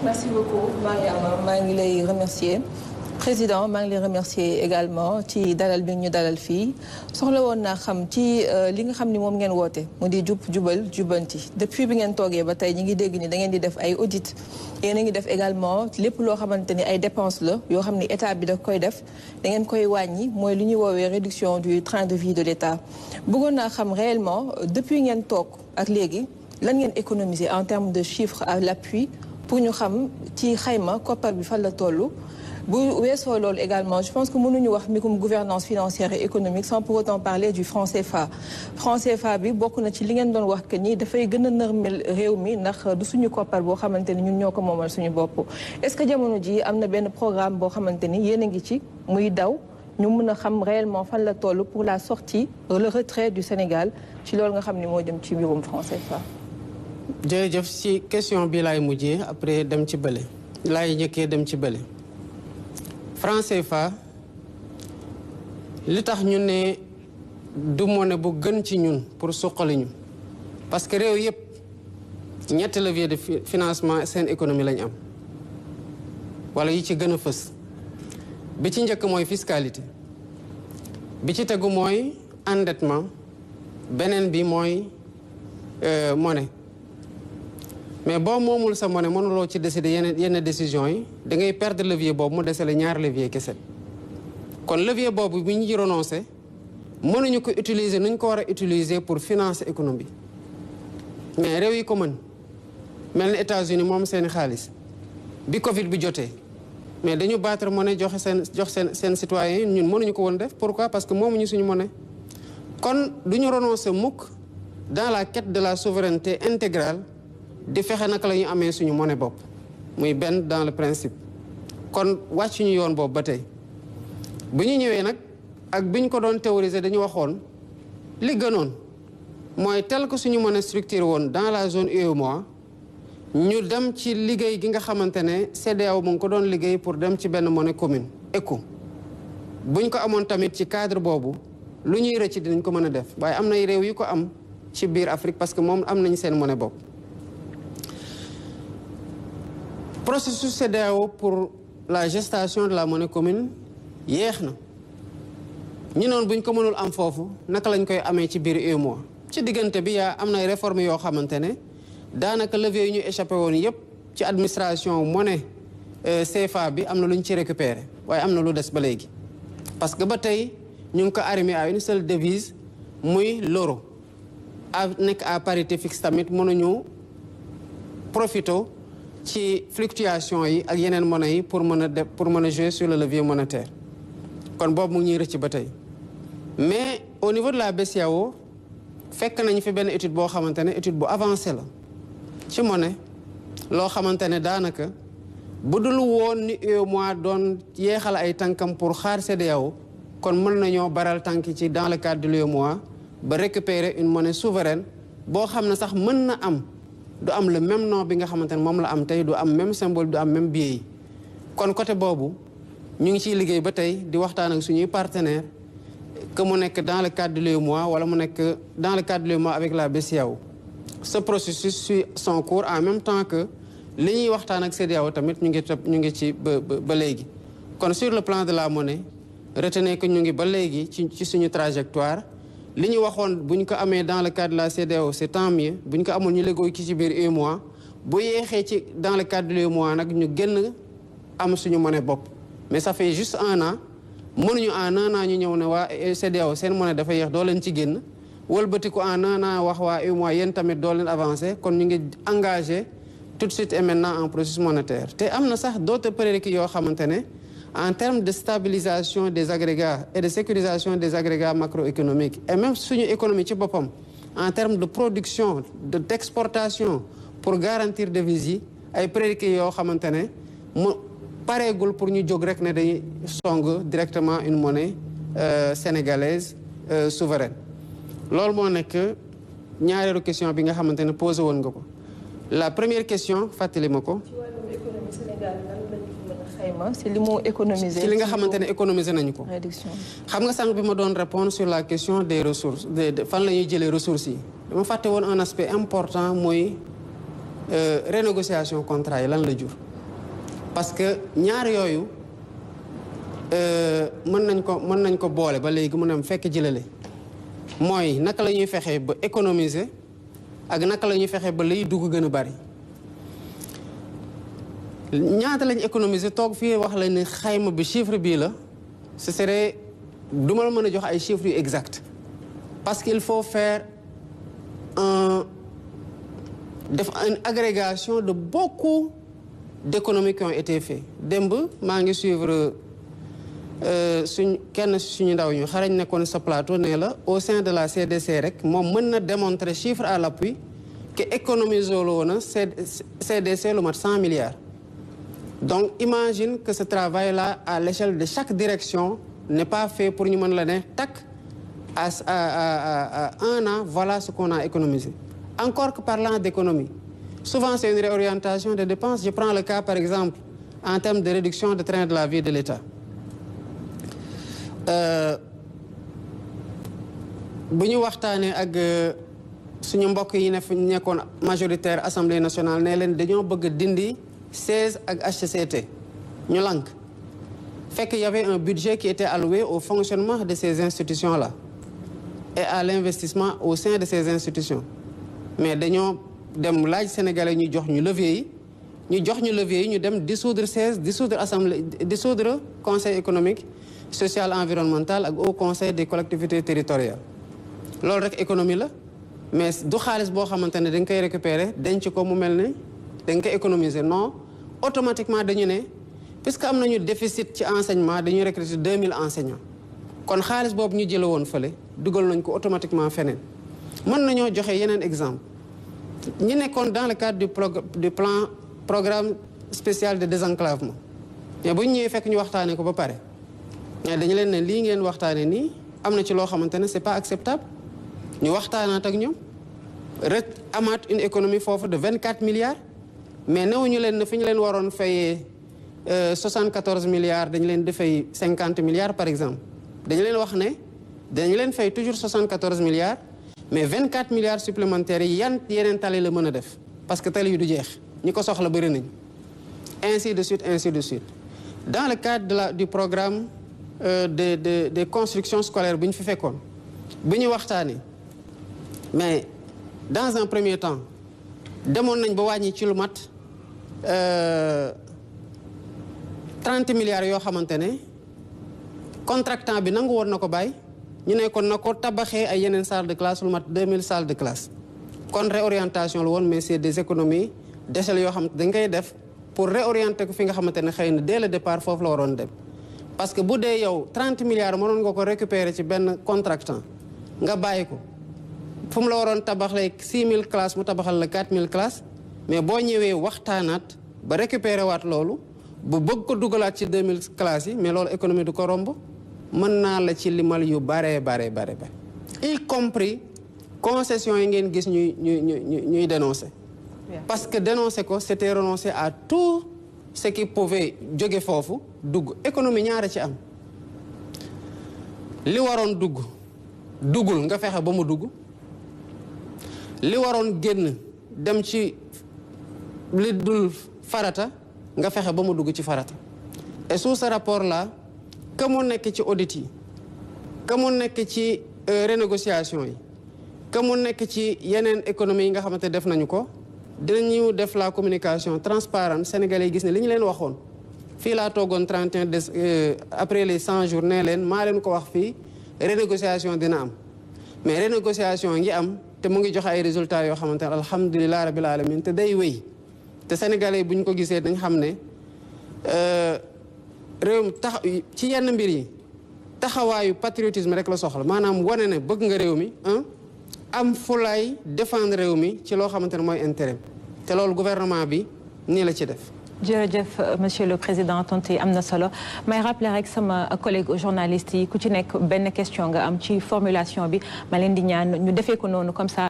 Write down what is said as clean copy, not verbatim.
Merci beaucoup Mariama maa ngi lay remercier président maa ngi lay remercier également ci dalal bi ñu dalal fii soxla woon naa xam ci li nga xam ni moom ngeen woote mu di jub jubal jubanti depuis bi ngeen toogee ba tey ñi ngi dégg ni da ngeen di def ay audit yéen a ngi def également lépp loo xamante ni ay dépenses la yoo xam ni état bi da koy def da ngeen koy wàññi mooy lu ñuy woowee réduction du train de vie de l'état bëggoon naa xam réellement depuis ngeen toog ak léegi lan ngeen économiser en termes de chiffres à l'appui pour ñu xam ci xayma koppar bi fan la toll bu weesoo loolu également je pense que mënuñu wax mbirum gouvernance financière et économique sans pour autant parler du franc CFA. franc CFA bi bokk na ci li ngeen doon wax que ni dafay gën a nërmel réew mi ndax du suñu koppar boo xamante ni ñun ñoo ko moomal suñu bopp. est-ce que jamono ji am na benn programme boo xamante ni yéen a ngi ci muy daw ñu mën a xam réellement fan la toll pour la sortie le retrait du Sénégal ci loolu nga xam ni moo jëm ci mbirum franc CFA. jërëjëf ci question bi laay mujjee après dem ci bële laay njëkkee dem ci bële franc CFA li tax ñu ne du monnaie bu gën ci ñun pour suqali ñu parce que réew yëpp ñetti levier de financement seen économie lañ am wala yi ci gën a fës bi ci njëkk mooy fiscalité bi ci tegu mooy endettement beneen bi mooy monnaie mais boo moomul sa monnaie mënuloo ci décider yenn décisions yi da ngay perdre levier boobu mu dese la ñaar levier kese kon levier boobu bu ñu ci renoncé mënuñu ko utiliser nu ñu ko war a utiliser pour financer économie mais réew yi ko mën mel ni États-Unis moom seeni xaalis bi Covid bi jotee mais dañu battre monnaie jox seen citoyens yi ñun mënuñu ko woon def pourquoi parce que moomuñu suñu monnaie kon du ñu renoncer mukk dans la quête de la souveraineté intégrale di fexe naka la ñu amee suñu monnaie bopp muy benn dans le principe kon wàcc ñu yoon boobu ba tey bu ñu ñëwee nag ak bi ñu ko doon théoriser dañu waxoon li gënoon mooy tel que suñu monnaie structurée woon dans la zone UEMOA ñu dem ci liggéey gi nga xamante ne CEDEAO mu ngi ko doon liggéey pour dem ci benn monnaie commune ECO bu ñu ko amoon tamit ci cadre boobu lu ñuy rëcc dinañ ko mën a def waaye am na réew yu ko am ci biir Afrique parce que moom am nañu seen monnaie bopp. processus CEDEAO pour la gestation de la monnaie commune yéex na ñu noonu bu ñu ko mënul am foofu naka lañ koy amee ci biir UEMOA ci diggante bi am na ay réformes yoo xamante ne daanaka levier yi ñu échappé woon yépp ci administration monnaie CFA bi am na lu ñu ci récupéré waaye am na lu des ba léegi parce que ba tey ñu ngi ko arrimé à une seule devise muy l'euro nekk à parité fixe tamit mënuñu profito ci fluctuation yi ak yeneen monnaie yi pour mën a jouer sur le levier monétaire kon boobu mu ngi ñuy rëcc ba tey mais au niveau de la BCEAO fekk nañu fi benn étude boo xamante ne étude bu avancée la ci monnaie loo xamante ne daanaka bu dul woon ni UEMOA doon yeexal ay tànkam pour xaar CEDEAO kon mën nañoo baral tànk ci dans le cadre de l'UEMOA ba récupérer une monnaie souveraine boo xam ne sax mën na am du am le même nom bi nga xamante ne moom la am tey du am même symbole du am même billet yi kon côté boobu ñu ngi ciy liggéey ba tey di waxtaan ak suñuy partenaires que mu nekk dans le cadre de l'UEMOA wala mu nekk dans le cadre de l'UEMOA avec la BCEAO ce processus suit son cours en même temps que li ñuy waxtaan ak CEDEAO tamit ñu ngi ci ba léegi kon sur le plan de la monnaie retenez que ñu ngi ba léegi ci suñu trajectoire li ñu waxoon bu ñu ko amee dans le cadre de la CEDEAO c'est tant mieux bu ñu ko amul ñu léegoo ki ci biir UEMOA bu yeexee ci dans le cadre de l'UEMOA nag ñu gën am suñu monnaie bopp mais ça fait juste un an mënuñu en un an ñu ñëw ne waa CEDEAO seen monnaie dafa yeex doo leen ci génn wëlbatiku en un an wax waa UEMOA yéen tamit doo leen avancé kon ñu ngi engagé tout de suite et maintenant en processus monétaire te am na sax d'autres prérequis yoo xamante ne en termes de stabilisation des agrégats et de sécurisation des agrégats macroéconomiques et même suñu économie ci boppam en termes de production d'exportation pour garantir devises yi ay prérequis yoo xamante ne mu pareegul pour ñu jóg rek ne dañuy song directement une monnaie sénégalaise souveraine loolu moo nekk ñaareelu question bi nga xamante ne posé woon nga ko la première question fàttali ma ko. ci wàllum économie Sénégal lan la ñu mën a xayma si li mu économiser. ci li nga xamante ne économiser nañu ko. réduction xam nga sànq bi ma doon répondre sur la question des ressources de fan la ñuy jëlee ressources yi dama fàtte woon un aspect important mooy renégociation contrat yi lan la jur. parce que ñaar yooyu mën nañ ko boole ba léegi mu ne fekk jëlale mooy naka la ñuy fexee ba économiser ak naka la ñuy fexee ba liy dugg gën a bari ñaata lañ économiser toog fii wax la ni xayma bi chiffre bii la ce serait du ma la mën a jox ay chiffres yu exact parce qu'il faut faire une agrégation de beaucoup d'économies qui ont été faites démb maa ngi suivre kenn suñu ndaw ñu xarañ nekkoon sa plateau ne la au sein de la CDC rek moom mën na démontrer chiffre à l'appui que économiser loo na CDC lu mat 100 milliards donc imagine que ce travail là à l'échelle de chaque direction n'est pas fait pour ñu mën la ne takk à un an voilà ce qu'on a économisé. Encore que parlant d'économie, souvent c'est une réorientation des dépenses. Je prends le cas par exemple en termes de réduction de train de la vie de l'État. Bu ñu waxtaanee ak suñu mbokk yi ne fu ñu nekkoon majoritaire Assemblée nationale ne leen dañoo bëgg dindi 16 ak HCCT ñu lànk fekk y avait un budget qui était alloué au fonctionnement de ces institutions-là et à l'investissement au sein de ces institutions mais dañoo dem laaj sénégalais ñu jox ñu levier yi ñu dem dissoudre 16 dissoudre assemblée dissoudre conseil économique social environnemental ak au conseil des collectivités territoriales loolu rek économie la mais du xaalis boo xamante ne da nga koy récupérer denc ko mu mel ne da nga koy économiser non automatiquement dañu ne puisque am nañu déficit ci enseignement dañuy recruter 2000 enseignants kon xaalis boobu ñu jële woon fële dugal nañ ko automatiquement feneen mën nañoo joxe yeneen exemple ñi nekkoon dans le cadre du programme spécial de désenclavement mais bu ñu ñëwee fekk ñu waxtaanee ko ba pare mais dañu leen ne lii ngeen waxtaanee nii am na ci loo xamante ne c'est pas acceptable ñu waxtaanaat ak ñoom rek amaat une économie foofu de 24 milliards mais newuñu leen ne fi ñu leen waroon fayee 74 milliards dañu leen di fay 50 milliards par exemple dañu leen wax ne dañu leen fay toujours 74 milliards mais 24 milliards supplémentaires yi yeneen tali la mën a def parce que tali yu du jeex ñi ko soxla bëri nañ ainsi de suite dans le cadre du programme des constructions scolaires bu ñu fi fekkoon bu ñu waxtaanee mais dans un premier temps demoon nañ ba wàññi ci lu mat 30 milliards yoo xamante ne contractant bi nangu woon na ko bàyyi ñu ne kon na ko tabaxee ay yeneen salle de classe lu mat 2000 salles de classe kon réorientation la woon mais c'est des économies d'échelle yoo xam dañ koy def pour réorienter ko fi nga xamante ne xëy na dès le départ foofu la waroon dem parce que bu dee yow 30 milliards mënoon nga ko récupérer ci benn contractant nga bàyyi ko fu mu la waroon tabaxlee 6000 classes mu tabaxal la 4000 classes mais boo ñëwee waxtaanaat ba récupérer waat loolu bu bëgg ko dugalaat ci 2000 classes yi mais loolu économie du ko romb mën naa la ci limal yu bare y compris concessions yi ngeen gis ñuy dénoncer parce que dénoncer ko c'était renoncer à tout ce qui pouvait jóge foofu dugg économie ñaara ci am li waroon duggul nga fexe ba mu dugg li waroon génn dem ci li dul farata nga fexe ba mu dugg ci farata et sous ce rapport là que mu nekk ci audit yi que mu nekk ci renégociation yi que mu nekk ci yeneen économie yi nga xamante def nañu ko dinañu def la communication transparente sénégalais yi gis ne li ñu leen waxoon fii laa toogoon 31 après les 100 jours nee leen maa leen ko wax fii renégociation dina am mais renégociation ngi am te mu ngi joxe ay résultats yoo xamante ne alhamdulilah rabil alamin te day wéy te sénégalais bu ñu ko gisee dañ xam ne réew mi tax ci yenn mbir yi taxawaayu patriotisme rek la soxla maanaam wane ne bëgg nga réew mi am fulaay défendre réew mi ci loo xamante ne mooy intérêt te loolu gouvernement bi nii la ci def. jërëjëf monsieur le président tontu yi am na solo may rappeler rek sama collègue journaliste yi ku ci nekk benn question nga am ci formulation bi ma leen di ñaan ñu defee ko noonu comme ça.